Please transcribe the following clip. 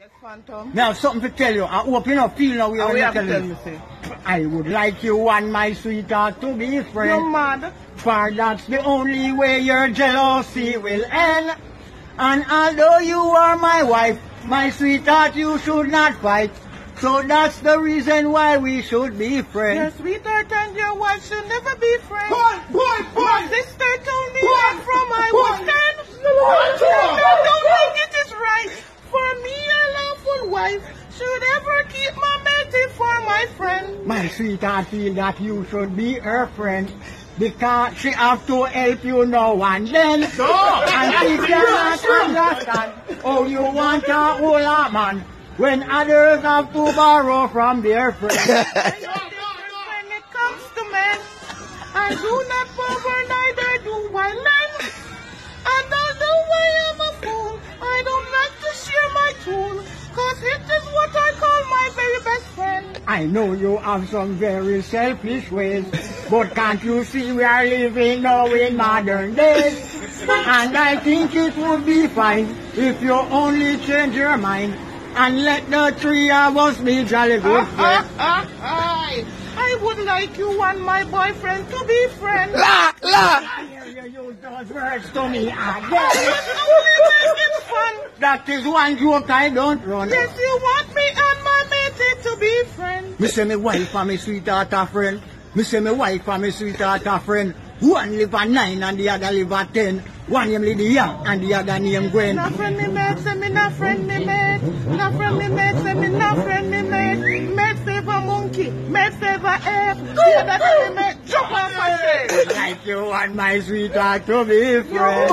Yes, Phantom. Now, something to tell you. I hope you don't feel now we have are telling you. I would like you and my sweetheart to be friends. You're mad. For that's the only way your jealousy will end. And although you are my wife, my sweetheart, you should not fight. So that's the reason why we should be friends. Your sweetheart and your wife should never be friends. Boy! My sister told me that from my weekend. I don't think it is right for me, your lawful wife, should ever keep my mate for my friend. My sweetheart feel that you should be her friend. Because she have to help you now and then. And she cannot understand how you want a older man when others have to borrow from their friends. When it comes to men, I do not borrow, neither do I lend. And although I am a fool, I don't like to share my tool, cause it is what I call my very best friend. I know you have some very selfish ways, but can't you see we are living now in modern days? And I think it would be fine if you only change your mind and let the three of us be jolly good friends. I would like you and my boyfriend to be friends. I hear you use those words to me again. It's fun. That is one joke I don't run. Yes, you want me and my mate to be friends. Me say me wife and me sweetheart a friend. Me say me wife and me sweetheart a friend. One live at 9 and the other live at 10. One name Lady Young and the other name Gwen. No friend me mate, say me no friend me mate. No friend me mate, say me no friend me mate. Mate favor monkey, mate favor ape. The other say me mate, jump off my shade. Like you and my sweetheart to be friends.